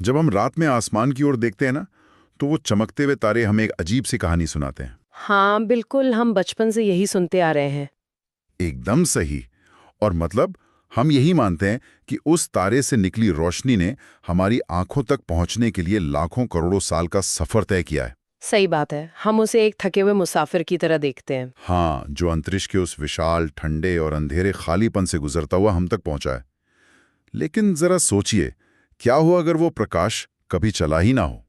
जब हम रात में आसमान की ओर देखते हैं ना, तो वो चमकते हुए तारे हमें एक अजीब सी कहानी सुनाते हैं। हाँ बिल्कुल, हम बचपन से यही सुनते आ रहे हैं। एकदम सही। और मतलब हम यही मानते हैं कि उस तारे से निकली रोशनी ने हमारी आंखों तक पहुंचने के लिए लाखों करोड़ों साल का सफर तय किया है। सही बात है, हम उसे एक थके हुए मुसाफिर की तरह देखते हैं। हाँ, जो अंतरिक्ष के उस विशाल, ठंडे और अंधेरे खालीपन से गुजरता हुआ हम तक पहुंचा है। लेकिन जरा सोचिए, क्या हुआ अगर वो प्रकाश कभी चला ही ना हो?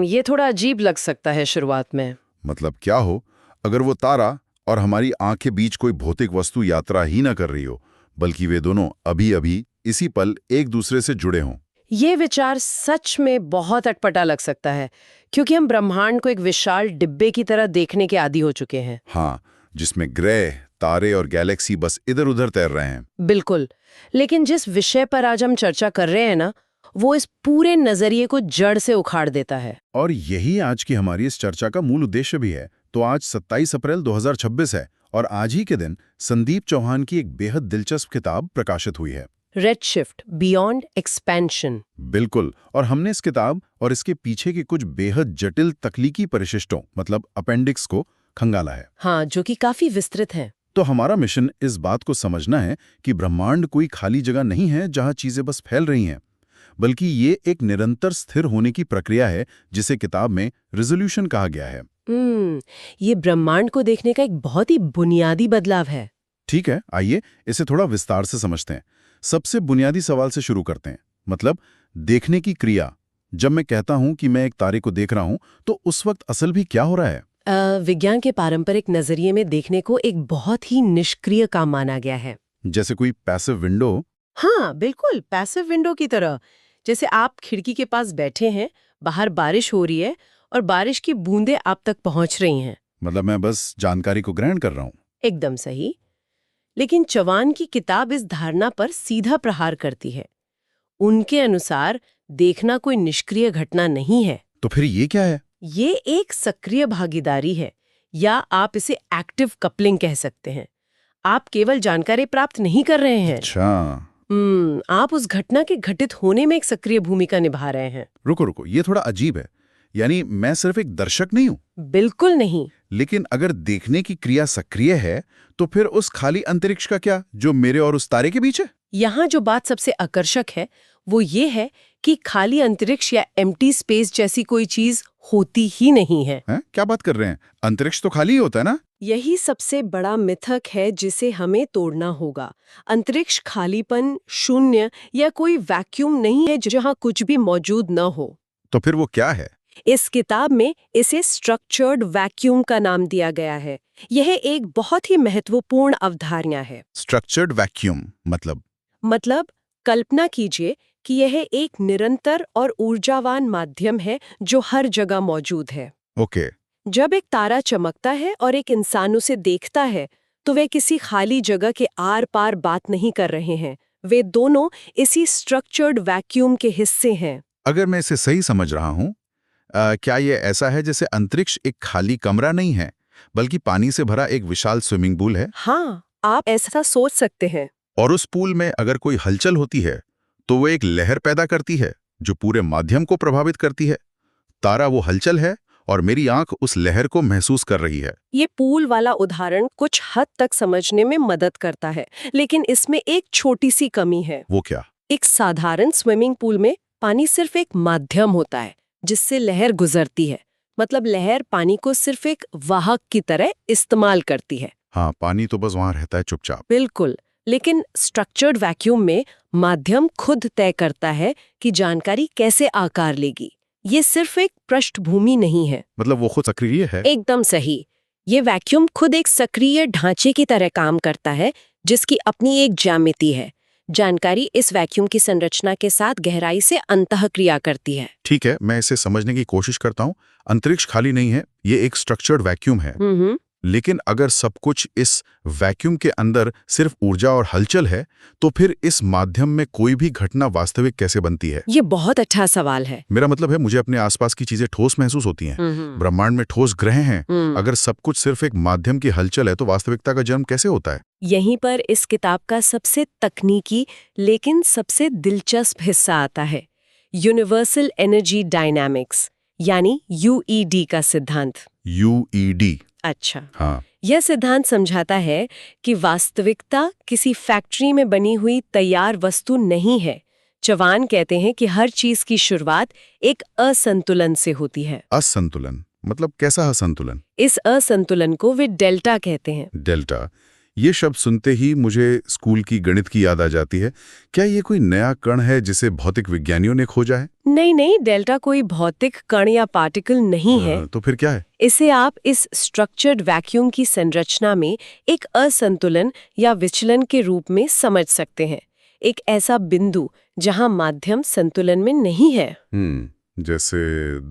ये थोड़ा अजीब लग सकता है शुरुआत में। मतलब क्या हो अगर वो तारा और हमारी आंख के बीच कोई भौतिक वस्तु यात्रा ही ना कर रही हो, बल्कि वे दोनों अभी अभी इसी पल एक दूसरे से जुड़े हों? ये विचार सच में बहुत अटपटा लग सकता है, क्योंकि हम ब्रह्मांड को एक विशाल डिब्बे की तरह देखने के आदी हो चुके हैं। हाँ, जिसमें ग्रह, तारे और गैलेक्सी बस इधर उधर तैर रहे हैं। बिल्कुल। लेकिन जिस विषय पर आज हम चर्चा कर रहे हैं ना, वो इस पूरे नजरिए को जड़ से उखाड़ देता है। और यही आज की हमारी इस चर्चा का मूल उद्देश्य भी है। तो आज 27 अप्रैल 2026 है और आज ही के दिन संदीप चौहान की एक बेहद दिलचस्प किताब प्रकाशित हुई है। Redshift beyond expansion. बिल्कुल। और हमने इस किताब और इसके पीछे के कुछ बेहद जटिल तकनीकी परिशिष्टों मतलब अपेंडिक्स को खंगाला है। हाँ, जो कि काफी विस्तृत है। तो हमारा मिशन इस बात को समझना है कि ब्रह्मांड कोई खाली जगह नहीं है जहां चीजें बस फैल रही हैं, बल्कि ये एक निरंतर स्थिर होने की प्रक्रिया है जिसे किताब में रिजोल्यूशन कहा गया है। ये ब्रह्मांड को देखने का एक बहुत ही बुनियादी बदलाव है। ठीक है, आइए इसे थोड़ा विस्तार से समझते हैं। सबसे बुनियादी सवाल से शुरू करते हैं, मतलब देखने की क्रिया। जब मैं कहता हूं कि मैं एक तारे को देख रहा हूं, तो उस वक्त असल भी क्या हो रहा है? विज्ञान के पारंपरिक नजरिए में देखने को एक बहुत ही निष्क्रिय काम माना गया है। जैसे कोई पैसिव विंडो? हाँ बिल्कुल, पैसिव विंडो की तरह। जैसे आप खिड़की के पास बैठे हैं, बाहर बारिश हो रही है और बारिश की बूंदें आप तक पहुंच रही हैं। मतलब मैं बस जानकारी को ग्रहण कर रहा हूं। एकदम सही। लेकिन चौहान की किताब इस धारणा पर सीधा प्रहार करती है। उनके अनुसार देखना कोई निष्क्रिय घटना नहीं है। तो फिर ये क्या है? ये एक सक्रिय भागीदारी है, या आप इसे एक्टिव कपलिंग कह सकते हैं। आप केवल जानकारी प्राप्त नहीं कर रहे हैं। अच्छा। आप उस घटना के घटित होने में एक सक्रिय भूमिका निभा रहे हैं। रुको रुको, ये थोड़ा अजीब है। यानी मैं सिर्फ एक दर्शक नहीं हूं? बिल्कुल नहीं। लेकिन अगर देखने की क्रिया सक्रिय है, तो फिर उस खाली अंतरिक्ष का क्या, जो मेरे और उस तारे के बीच है? यहाँ जो बात सबसे आकर्षक है वो ये है कि खाली अंतरिक्ष या एम्प्टी स्पेस जैसी कोई चीज होती ही नहीं है। क्या बात कर रहे हैं? अंतरिक्ष तो खाली ही होता है ना? यही सबसे बड़ा मिथक है जिसे हमें तोड़ना होगा। अंतरिक्ष खालीपन, शून्य या कोई वैक्यूम नहीं है जहाँ कुछ भी मौजूद न हो। तो फिर वो क्या है? इस किताब में इसे स्ट्रक्चर्ड वैक्यूम का नाम दिया गया है। यह एक बहुत ही महत्वपूर्ण अवधारणा है। स्ट्रक्चर्ड वैक्यूम मतलब? कल्पना कीजिए कि यह एक निरंतर और ऊर्जावान माध्यम है जो हर जगह मौजूद है। ओके। जब एक तारा चमकता है और एक इंसान उसे देखता है, तो वे किसी खाली जगह के आर पार बात नहीं कर रहे हैं। वे दोनों इसी स्ट्रक्चर्ड वैक्यूम के हिस्से हैं। अगर मैं इसे सही समझ रहा हूं, क्या ये ऐसा है जैसे अंतरिक्ष एक खाली कमरा नहीं है, बल्कि पानी से भरा एक विशाल स्विमिंग पूल है? हाँ, आप ऐसा सोच सकते हैं। और उस पूल में अगर कोई हलचल होती है, तो वो एक लहर पैदा करती है जो पूरे माध्यम को प्रभावित करती है। तारा वो हलचल है और मेरी आंख उस लहर को महसूस कर रही है। ये पूल वाला उदाहरण कुछ हद तक समझने में मदद करता है, लेकिन इसमें एक छोटी सी कमी है। वो क्या? एक साधारण स्विमिंग पूल में पानी सिर्फ एक माध्यम होता है जिससे लहर गुजरती है। मतलब लहर पानी को सिर्फ एक वाहक की तरह इस्तेमाल करती है। हाँ, पानी तो बस वहां रहता है चुपचाप। बिल्कुल। लेकिन स्ट्रक्चर्ड वैक्यूम में माध्यम खुद तय करता है कि जानकारी कैसे आकार लेगी। ये सिर्फ एक पृष्ठभूमि नहीं है। मतलब वो खुद सक्रिय है? एकदम सही। ये वैक्यूम खुद एक सक्रिय ढांचे की तरह काम करता है जिसकी अपनी एक ज्यामिति है। जानकारी इस वैक्यूम की संरचना के साथ गहराई से अंतःक्रिया करती है। ठीक है, मैं इसे समझने की कोशिश करता हूँ। अंतरिक्ष खाली नहीं है, ये एक स्ट्रक्चर्ड वैक्यूम है। लेकिन अगर सब कुछ इस वैक्यूम के अंदर सिर्फ ऊर्जा और हलचल है, तो फिर इस माध्यम में कोई भी घटना वास्तविक कैसे बनती है? ये बहुत अच्छा सवाल है। मेरा मतलब है, मुझे अपने आसपास की चीजें ठोस महसूस होती हैं। ब्रह्मांड में ठोस ग्रह हैं। अगर सब कुछ सिर्फ एक माध्यम की हलचल है, तो वास्तविकता का जन्म कैसे होता है? यहीं पर इस किताब का सबसे तकनीकी लेकिन सबसे दिलचस्प हिस्सा आता है। यूनिवर्सल एनर्जी डायनामिक्स यानी यूईडी का सिद्धांत। UED। अच्छा, हाँ। यह सिद्धांत समझाता है कि वास्तविकता किसी फैक्ट्री में बनी हुई तैयार वस्तु नहीं है। चवान कहते हैं कि हर चीज की शुरुआत एक असंतुलन से होती है। असंतुलन मतलब कैसा असंतुलन? इस असंतुलन को वे डेल्टा कहते हैं। डेल्टा। ये शब्द सुनते ही मुझे स्कूल की गणित की याद आ जाती है। क्या ये कोई नया कण है जिसे भौतिक विज्ञानियों ने खोजा है? नहीं, डेल्टा कोई भौतिक कण या पार्टिकल नहीं है। तो फिर क्या है? इसे आप इस स्ट्रक्चर्ड वैक्यूम की संरचना में एक असंतुलन या विचलन के रूप में समझ सकते हैं। एक ऐसा बिंदु जहां माध्यम संतुलन में नहीं है। जैसे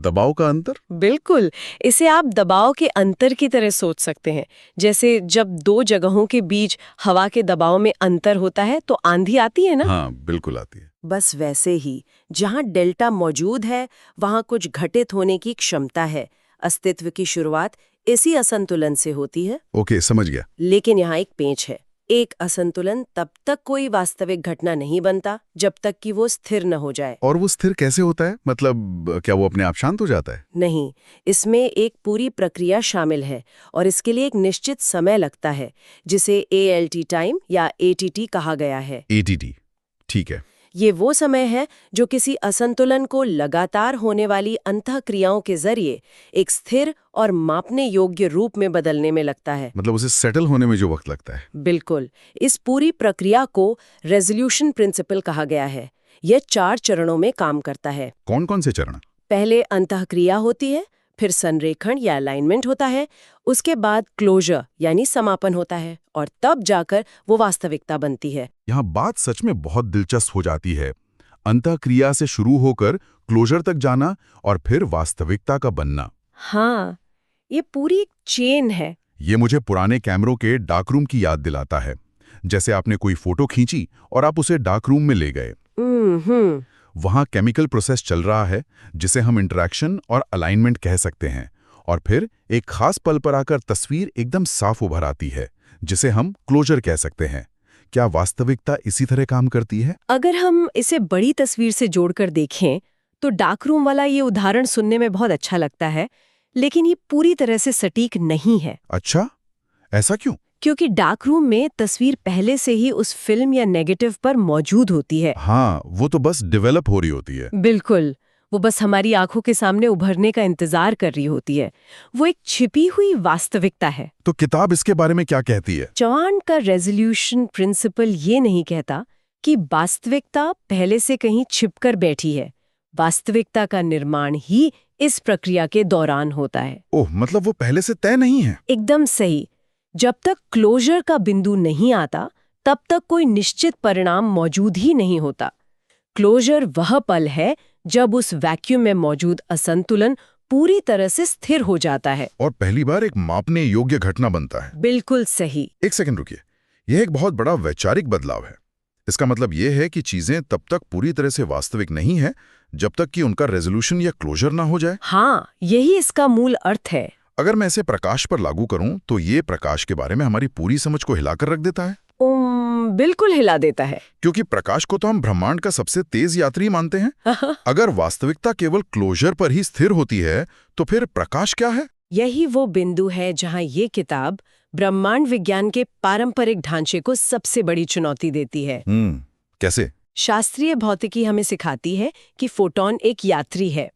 दबाव का अंतर? बिल्कुल, इसे आप दबाव के अंतर की तरह सोच सकते हैं। जैसे जब दो जगहों के बीच हवा के दबाव में अंतर होता है तो आंधी आती है ना? हाँ, बिल्कुल आती है। बस वैसे ही जहां डेल्टा मौजूद है वहां कुछ घटित होने की क्षमता है। अस्तित्व की शुरुआत इसी असंतुलन से होती है। ओके, समझ गया। लेकिन यहाँ एक पेंच है। एक असंतुलन तब तक कोई वास्तविक घटना नहीं बनता जब तक कि वो स्थिर न हो जाए। और वो स्थिर कैसे होता है? मतलब क्या वो अपने आप शांत हो जाता है? नहीं, इसमें एक पूरी प्रक्रिया शामिल है और इसके लिए एक निश्चित समय लगता है, जिसे ALT टाइम या ATT कहा गया है। ATT, ठीक है। ये वो समय है जो किसी असंतुलन को लगातार होने वाली अंतःक्रियाओं के जरिए एक स्थिर और मापने योग्य रूप में बदलने में लगता है। मतलब उसे सेटल होने में जो वक्त लगता है। बिल्कुल। इस पूरी प्रक्रिया को रेजोल्यूशन प्रिंसिपल कहा गया है। यह 4 चरणों में काम करता है। कौन कौन से चरण? पहले अंतःक्रिया होती है, फिर संरेखण या अलाइनमेंट होता है, उसके बाद क्लोजर यानी समापन होता है और तब जाकर वो वास्तविकता बनती है। यहाँ बात सच में बहुत दिलचस्प हो जाती है। अंतःक्रिया से शुरू होकर क्लोजर तक जाना और फिर वास्तविकता का बनना। हाँ, ये पूरी एक चेन है। ये मुझे पुराने कैमरों के डार्करूम की याद दिलाता है। जैसे आपने कोई फोटो खींची और आप उसे डार्करूम में ले गए। वहाँ केमिकल प्रोसेस चल रहा है जिसे हम इंटरैक्शन और अलाइनमेंट कह सकते हैं, और फिर एक खास पल पर आकर तस्वीर एकदम साफ उभर आती है जिसे हम क्लोजर कह सकते हैं। क्या वास्तविकता इसी तरह काम करती है? अगर हम इसे बड़ी तस्वीर से जोड़कर देखें तो डार्क रूम वाला ये उदाहरण सुनने में बहुत अच्छा लगता है, लेकिन ये पूरी तरह से सटीक नहीं है। अच्छा, ऐसा क्यों? क्योंकि डार्क रूम में तस्वीर पहले से ही उस फिल्म या नेगेटिव पर मौजूद होती है। हाँ, वो तो बस डेवलप हो रही होती है। बिल्कुल, वो बस हमारी आंखों के सामने उभरने का इंतजार कर रही होती है। वो एक छिपी हुई वास्तविकता है। तो किताब इसके बारे में क्या कहती है? चवान का रेजोल्यूशन प्रिंसिपल ये नहीं कहता कि वास्तविकता पहले से कहीं छिपकर बैठी है। वास्तविकता का निर्माण ही इस प्रक्रिया के दौरान होता है। ओह, मतलब वो पहले से तय नहीं है। एकदम सही। जब तक क्लोजर का बिंदु नहीं आता तब तक कोई निश्चित परिणाम मौजूद ही नहीं होता। क्लोजर वह पल है जब उस वैक्यूम में मौजूद असंतुलन पूरी तरह से स्थिर हो जाता है और पहली बार एक मापने योग्य घटना बनता है। बिल्कुल सही। एक सेकंड रुकिए, यह एक बहुत बड़ा वैचारिक बदलाव है। इसका मतलब यह है कि चीजें तब तक पूरी तरह से वास्तविक नहीं है जब तक कि उनका रेजोल्यूशन या क्लोजर ना हो जाए। हाँ, यही इसका मूल अर्थ है। अगर मैं इसे प्रकाश पर लागू करूं तो ये प्रकाश के बारे में हमारी पूरी समझ को हिलाकर रख देता है। बिल्कुल हिला देता है। क्योंकि प्रकाश को तो हम ब्रह्मांड का सबसे तेज यात्री मानते हैं। अगर वास्तविकता केवल क्लोजर पर ही स्थिर होती है तो फिर प्रकाश क्या है? यही वो बिंदु है जहां ये किताब ब्रह्मांड विज्ञान के पारंपरिक ढांचे को सबसे बड़ी चुनौती देती है। कैसे? शास्त्रीय भौतिकी हमें सिखाती है कि फोटॉन एक यात्री है।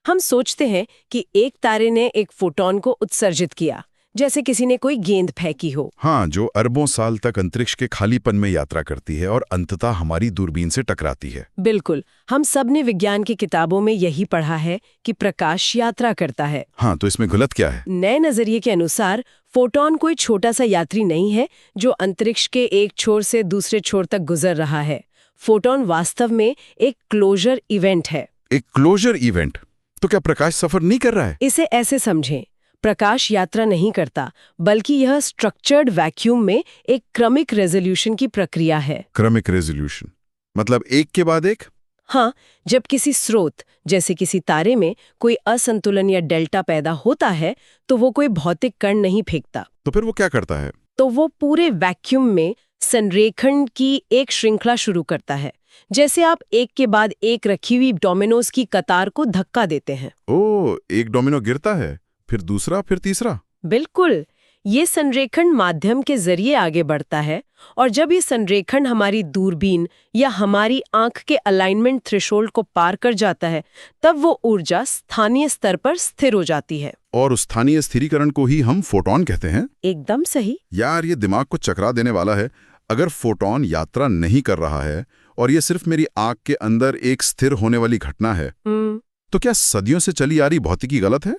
हम सोचते हैं कि एक तारे ने एक फोटॉन को उत्सर्जित किया, जैसे किसी ने कोई गेंद फेंकी हो। हाँ, जो अरबों साल तक अंतरिक्ष के खालीपन में यात्रा करती है और अंततः हमारी दूरबीन से टकराती है। बिल्कुल, हम सब ने विज्ञान की किताबों में यही पढ़ा है कि प्रकाश यात्रा करता है। हाँ, तो इसमें गलत क्या है? नए नजरिए के अनुसार फोटॉन कोई छोटा सा यात्री नहीं है जो अंतरिक्ष के एक छोर से दूसरे छोर तक गुजर रहा है। फोटॉन वास्तव में एक क्लोजर इवेंट है। एक क्लोजर इवेंट? तो क्या प्रकाश सफर नहीं कर रहा है? इसे ऐसे समझें, प्रकाश यात्रा नहीं करता, बल्कि यह स्ट्रक्चर्ड वैक्यूम में एक क्रमिक रेजोल्यूशन की प्रक्रिया है। क्रमिक रेजोल्यूशन मतलब एक के बाद एक? हाँ, जब किसी स्रोत जैसे किसी तारे में कोई असंतुलन या डेल्टा पैदा होता है तो वो कोई भौतिक कण नहीं फेंकता। तो फिर वो क्या करता है? तो वो पूरे वैक्यूम में संरेखण की एक श्रृंखला शुरू करता है, जैसे आप एक के बाद एक रखी हुई डोमिनोज की कतार को धक्का देते हैं। ओ, एक डोमिनो गिरता है, फिर दूसरा, फिर तीसरा। बिल्कुल, ये संरेखण माध्यम के जरिए आगे बढ़ता है और जब ये संरेखण हमारी दूरबीन या हमारी आंख के अलाइनमेंट थ्रेशोल्ड को पार कर जाता है, तब वो ऊर्जा स्थानीय स्तर पर स्थिर हो जाती है। और उस स्थानीय स्थिरीकरण को ही हम फोटॉन कहते हैं। एकदम सही। यार, ये दिमाग को चकरा देने वाला है। अगर फोटॉन यात्रा नहीं कर रहा है और ये सिर्फ मेरी आंख के अंदर एक स्थिर होने वाली घटना है, तो क्या सदियों से चली आ रही भौतिकी गलत है?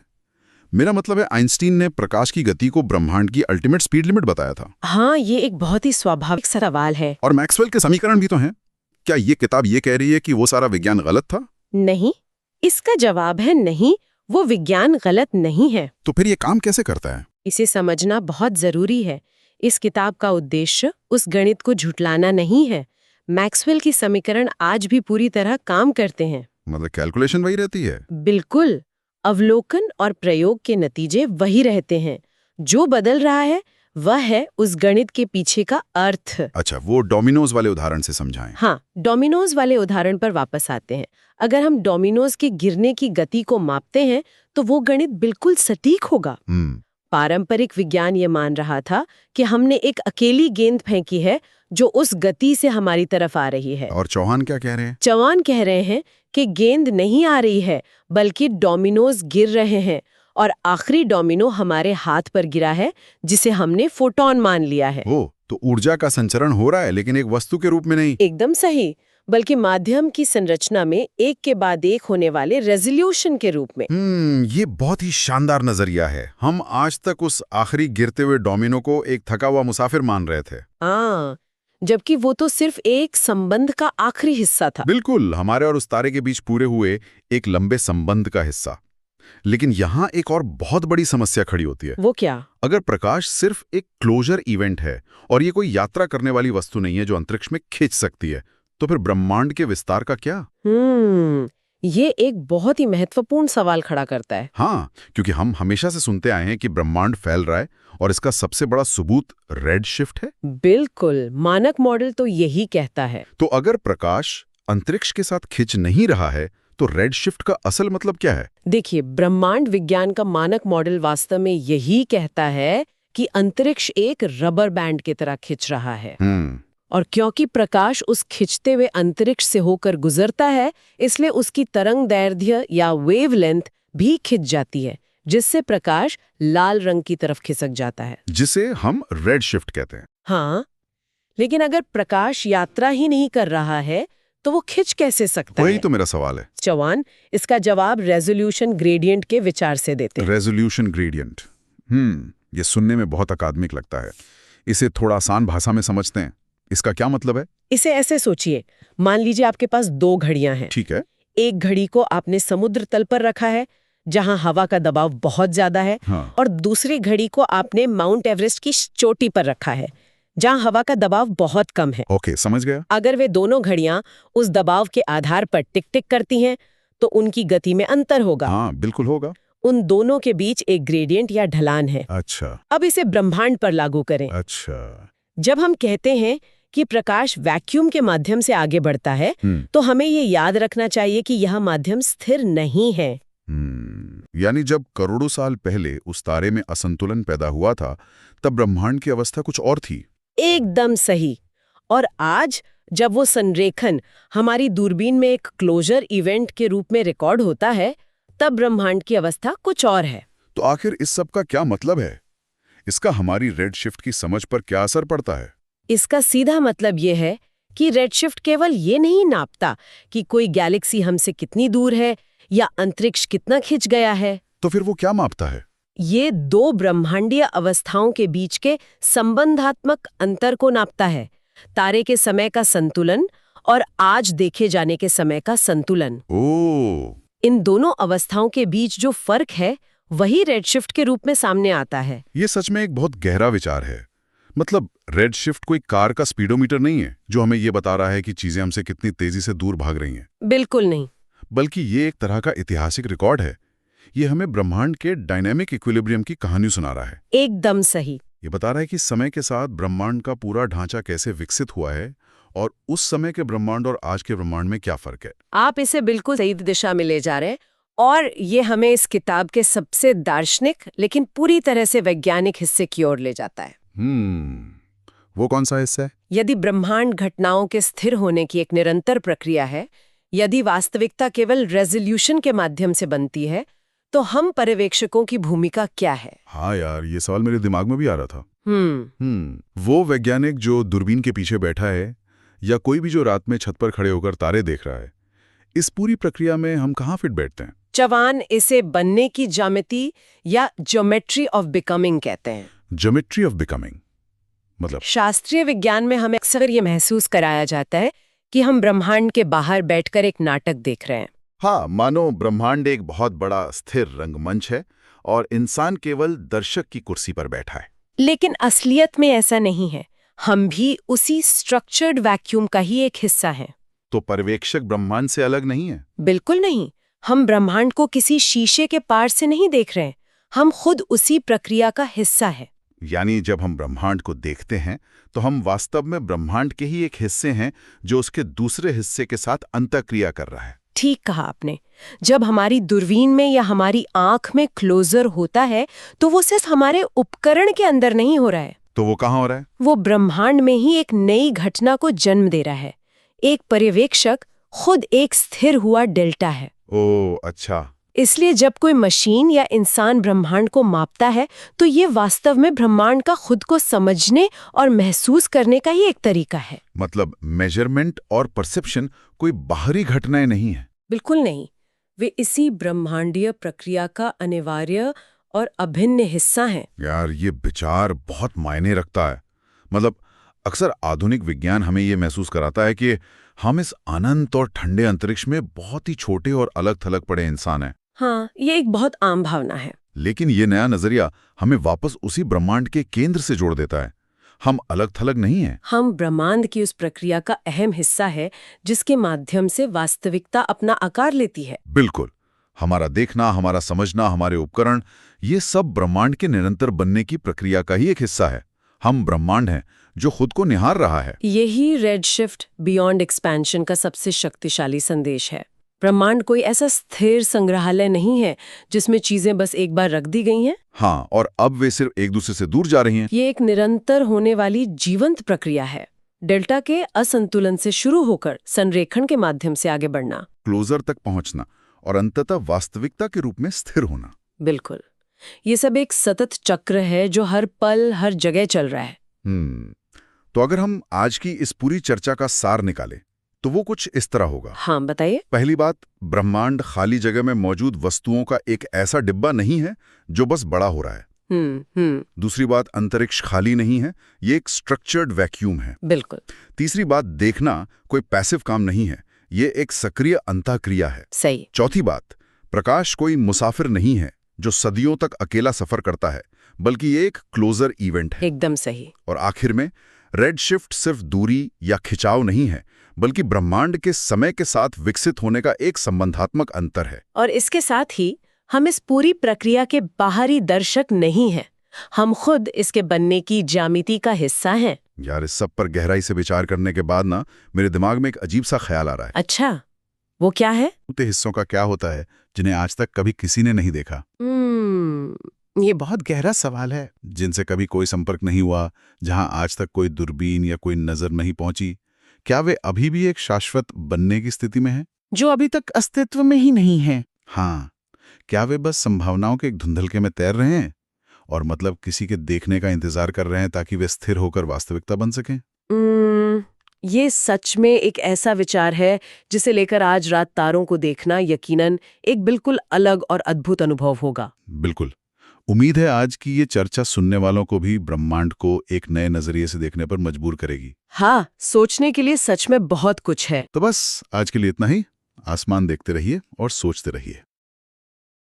मेरा मतलब है, आइंस्टीन ने प्रकाश की गति को ब्रह्मांड की अल्टीमेट स्पीड लिमिट बताया था। हाँ, ये एक बहुत ही स्वाभाविक सवाल है। और मैक्सवेल के समीकरण भी तो हैं। क्या ये किताब ये कह रही है कि वो सारा विज्ञान गलत था? नहीं, इसका जवाब है नहीं, वो विज्ञान गलत नहीं है। तो फिर ये काम कैसे करता है? इसे समझना बहुत जरूरी है। इस किताब का उद्देश्य उस गणित को झुठलाना नहीं है। मैक्सवेल की समीकरण आज भी पूरी तरह काम करते हैं। मतलब कैलकुलेशन वही रहती है? बिल्कुल, अवलोकन और प्रयोग के नतीजे वही रहते हैं। जो बदल रहा है वह है उस गणित के पीछे का अर्थ। अच्छा, वो डोमिनोज वाले उदाहरण से समझाएं। हाँ, डोमिनोज वाले उदाहरण पर वापस आते हैं। अगर हम डोमिनोज के गिरने की गति को मापते हैं तो वो गणित बिल्कुल सटीक होगा। पारंपरिक विज्ञान ये मान रहा था कि हमने एक अकेली गेंद फेंकी है जो उस गति से हमारी तरफ आ रही है। और चौहान क्या कह रहे हैं? चौहान कह रहे हैं कि गेंद नहीं आ रही है, बल्कि डोमिनोज गिर रहे हैं और आखिरी डोमिनो हमारे हाथ पर गिरा है, जिसे हमने फोटॉन मान लिया है। ओ, तो ऊर्जा का संचरण हो रहा है, लेकिन एक वस्तु के रूप में नहीं। एकदम सही, बल्कि माध्यम की संरचना में एक के बाद एक होने वाले रेजोल्यूशन के रूप में। ये बहुत ही शानदार नजरिया है। हम आज तक उस आखिरी गिरते हुए डोमिनो को एक थका हुआ मुसाफिर मान रहे थे। हाँ, जबकि वो तो सिर्फ एक संबंध का आखिरी हिस्सा था। बिल्कुल, हमारे और उस तारे के बीच पूरे हुए एक लंबे संबंध का हिस्सा। लेकिन यहाँ एक और बहुत बड़ी समस्या खड़ी होती है। वो क्या? अगर प्रकाश सिर्फ एक क्लोजर इवेंट है और ये कोई यात्रा करने वाली वस्तु नहीं है जो अंतरिक्ष में खींच सकती है, तो फिर ब्रह्मांड के विस्तार का क्या? ये एक बहुत ही महत्वपूर्ण सवाल खड़ा करता है। हाँ, क्योंकि हम हमेशा से सुनते आए हैं कि ब्रह्मांड फैल रहा है और इसका सबसे बड़ा सबूत रेड शिफ्ट है। बिल्कुल, मानक मॉडल तो यही कहता है। तो अगर प्रकाश अंतरिक्ष के साथ खिंच नहीं रहा है, तो रेड शिफ्ट का असल मतलब क्या है? देखिए, ब्रह्मांड विज्ञान का मानक मॉडल वास्तव में यही कहता है कि अंतरिक्ष एक रबर बैंड की तरह खिंच रहा है। और क्योंकि प्रकाश उस खिंचते हुए अंतरिक्ष से होकर गुजरता है, इसलिए उसकी तरंग दैर्ध्य या वेवलेंथ भी खिंच जाती है, जिससे प्रकाश लाल रंग की तरफ खिसक जाता है, जिसे हम रेड शिफ्ट कहते हैं। हाँ, लेकिन अगर प्रकाश यात्रा ही नहीं कर रहा है तो वो खिंच कैसे सकता है? वही तो मेरा सवाल है। चौहान इसका जवाब रेजोल्यूशन ग्रेडियंट के विचार से देते हैं। रेजोल्यूशन ग्रेडियंट, ये सुनने में बहुत अकादमिक लगता है। इसे थोड़ा आसान भाषा में समझते हैं। इसका क्या मतलब है? इसे ऐसे सोचिए, मान लीजिए आपके पास दो घड़ियां हैं। ठीक है। एक घड़ी को आपने समुद्र तल पर रखा है, जहां हवा का दबाव बहुत ज्यादा है। हाँ। और दूसरी घड़ी को आपने माउंट एवरेस्ट की चोटी पर रखा है, जहां हवा का दबाव बहुत कम है। ओके, समझ गया। अगर वे दोनों घड़ियां उस दबाव के आधार पर टिक टिक करती हैं, तो उनकी गति में अंतर होगा। हाँ, बिल्कुल होगा। उन दोनों के बीच एक ग्रेडियंट या ढलान है। अच्छा। अब इसे ब्रह्मांड पर लागू करें। अच्छा। जब हम कहते हैं कि प्रकाश वैक्यूम के माध्यम से आगे बढ़ता है, तो हमें ये याद रखना चाहिए कि यह माध्यम स्थिर नहीं है। यानी जब करोड़ों साल पहले उस तारे में असंतुलन पैदा हुआ था, तब ब्रह्मांड की अवस्था कुछ और थी। एकदम सही। और आज जब वो संरेखण हमारी दूरबीन में एक क्लोजर इवेंट के रूप में रिकॉर्ड होता है, तब ब्रह्मांड की अवस्था कुछ और है। तो आखिर इस सब का क्या मतलब है? इसका हमारी रेड शिफ्ट की समझ पर क्या असर पड़ता है? इसका सीधा मतलब ये है कि रेडशिफ्ट केवल ये नहीं नापता कि कोई गैलेक्सी हमसे कितनी दूर है या अंतरिक्ष कितना खिंच गया है। तो फिर वो क्या मापता है? ये दो ब्रह्मांडीय अवस्थाओं के बीच के संबंधात्मक अंतर को नापता है, तारे के समय का संतुलन और आज देखे जाने के समय का संतुलन। इन दोनों अवस्थाओं के बीच जो फर्क है, वही रेडशिफ्ट के रूप में सामने आता है। ये सच में एक बहुत गहरा विचार है। मतलब रेड शिफ्ट कोई कार का स्पीडोमीटर नहीं है जो हमें ये बता रहा है कि चीजें हमसे कितनी तेजी से दूर भाग रही हैं। बिल्कुल नहीं, बल्कि ये एक तरह का ऐतिहासिक रिकॉर्ड है। ये हमें ब्रह्मांड के डायनेमिक इक्विलिब्रियम की कहानी सुना रहा है। एकदम सही। ये बता रहा है कि समय के साथ ब्रह्मांड का पूरा ढांचा कैसे विकसित हुआ है और उस समय के ब्रह्मांड और आज के ब्रह्मांड में क्या फर्क है? आप इसे बिल्कुल सही दिशा में ले जा रहे हैं और ये हमें इस किताब के सबसे दार्शनिक लेकिन पूरी तरह से वैज्ञानिक हिस्से की ओर ले जाता है। वो कौन सा हिस्सा है? यदि ब्रह्मांड घटनाओं के स्थिर होने की एक निरंतर प्रक्रिया है, यदि वास्तविकता केवल रेजोल्यूशन के माध्यम से बनती है, तो हम पर्यवेक्षकों की भूमिका क्या है? हाँ यार, ये सवाल मेरे दिमाग में भी आ रहा था। वो वैज्ञानिक जो दूरबीन के पीछे बैठा है या कोई भी जो रात में छत पर खड़े होकर तारे देख रहा है, इस पूरी प्रक्रिया में हम कहाँ फिट बैठते हैं? चवान इसे बनने की ज्यामिति या ज्योमेट्री ऑफ बिकमिंग कहते हैं। ज्योमेट्री ऑफ बिकमिंग मतलब? शास्त्रीय विज्ञान में हमें अक्सर ये महसूस कराया जाता है कि हम ब्रह्मांड के बाहर बैठकर एक नाटक देख रहे हैं। हाँ, मानो ब्रह्मांड एक बहुत बड़ा स्थिर रंगमंच है और इंसान केवल दर्शक की कुर्सी पर बैठा है। लेकिन असलियत में ऐसा नहीं है। हम भी उसी स्ट्रक्चर्ड वैक्यूम का ही एक हिस्सा हैं। तो पर्यवेक्षक ब्रह्मांड से अलग नहीं है? बिल्कुल नहीं। हम ब्रह्मांड को किसी शीशे के पार से नहीं देख रहे हैं। हम खुद उसी प्रक्रिया का हिस्सा है। यानी जब हम ब्रह्मांड को देखते हैं तो हम वास्तव में ब्रह्मांड के ही एक हिस्से हैं जो उसके दूसरे हिस्से के साथ अंतःक्रिया कर रहा है। ठीक कहा आपने। जब हमारी दूरबीन में या हमारी आंख में क्लोजर होता है तो वो सिर्फ हमारे उपकरण के अंदर नहीं हो रहा है। तो वो कहाँ हो रहा है? वो ब्रह्मांड में ही एक नई घटना को जन्म दे रहा है। एक पर्यवेक्षक खुद एक स्थिर हुआ डेल्टा है। ओह अच्छा। इसलिए जब कोई मशीन या इंसान ब्रह्मांड को मापता है तो ये वास्तव में ब्रह्मांड का खुद को समझने और महसूस करने का ही एक तरीका है। मतलब मेजरमेंट और परसेप्शन कोई बाहरी घटनाएं नहीं है? बिल्कुल नहीं। वे इसी ब्रह्मांडीय प्रक्रिया का अनिवार्य और अभिन्न हिस्सा हैं। यार, ये विचार बहुत मायने रखता है। मतलब अक्सर आधुनिक विज्ञान हमें ये महसूस कराता है कि हम इस अनंत और ठंडे अंतरिक्ष में बहुत ही छोटे और अलग थलग पड़े इंसान हैं। हाँ, ये एक बहुत आम भावना है। लेकिन ये नया नजरिया हमें वापस उसी ब्रह्मांड के केंद्र से जोड़ देता है। हम अलग थलग नहीं हैं। हम ब्रह्मांड की उस प्रक्रिया का अहम हिस्सा है जिसके माध्यम से वास्तविकता अपना आकार लेती है। बिल्कुल। हमारा देखना, हमारा समझना, हमारे उपकरण, ये सब ब्रह्मांड के निरंतर बनने की प्रक्रिया का ही एक हिस्सा है। हम ब्रह्मांड हैं जो खुद को निहार रहा है। यही रेडशिफ्ट बियॉन्ड एक्सपेंशन का सबसे शक्तिशाली संदेश है। ब्रह्मांड कोई ऐसा स्थिर संग्रहालय नहीं है जिसमें चीजें बस एक बार रख दी गई हैं। हाँ, और अब वे सिर्फ एक दूसरे से दूर जा रही हैं। ये एक निरंतर होने वाली जीवंत प्रक्रिया है। डेल्टा के असंतुलन से शुरू होकर संरेखण के माध्यम से आगे बढ़ना, क्लोजर तक पहुंचना और अंततः वास्तविकता के रूप में स्थिर होना। बिल्कुल। ये सब एक सतत चक्र है जो हर पल हर जगह चल रहा है। तो अगर हम आज की इस पूरी चर्चा का सार निकालें तो वो कुछ इस तरह होगा। हाँ, बताइए। पहली बात, ब्रह्मांड खाली जगह में मौजूद वस्तुओं का एक ऐसा डिब्बा नहीं है जो बस बड़ा हो रहा है। दूसरी बात, अंतरिक्ष खाली नहीं है, ये एक स्ट्रक्चर्ड वैक्यूम है। बिल्कुल। तीसरी बात, देखना कोई पैसिव काम नहीं है, ये एक सक्रिय अंतःक्रिया है। सही। चौथी बात, प्रकाश कोई मुसाफिर नहीं है जो सदियों तक अकेला सफर करता है, बल्कि ये एक क्लोजर इवेंट है। एकदम सही। और आखिर में, रेडशिफ्ट सिर्फ दूरी या खिंचाव नहीं है, बल्कि ब्रह्मांड के समय के साथ विकसित होने का एक संबंधात्मक अंतर है। और इसके साथ ही हम इस पूरी प्रक्रिया के बाहरी दर्शक नहीं हैं। हम खुद इसके बनने की ज्यामिति का हिस्सा हैं। यार, इस सब पर गहराई से विचार करने के बाद ना मेरे दिमाग में एक अजीब सा ख्याल आ रहा है। अच्छा, वो क्या है? उतने हिस्सों का क्या होता है जिन्हें आज तक कभी किसी ने नहीं देखा? ये बहुत गहरा सवाल है। जिनसे कभी कोई संपर्क नहीं हुआ, जहां आज तक कोई दूरबीन या कोई नजर नहीं पहुंची, क्या वे अभी भी एक शाश्वत बनने की स्थिति में हैं? जो अभी तक अस्तित्व में ही नहीं है। हाँ, क्या वे बस संभावनाओं के एक धुंधलके में तैर रहे हैं और मतलब किसी के देखने का इंतजार कर रहे हैं ताकि वे स्थिर होकर वास्तविकता बन सकें? ये सच में एक ऐसा विचार है जिसे लेकर आज रात तारों को देखना यकीनन एक बिल्कुल अलग और अद्भुत अनुभव होगा। बिल्कुल। उम्मीद है आज की ये चर्चा सुनने वालों को भी ब्रह्मांड को एक नए नजरिए से देखने पर मजबूर करेगी। हाँ, सोचने के लिए सच में बहुत कुछ है। तो बस आज के लिए इतना ही। आसमान देखते रहिए और सोचते रहिए।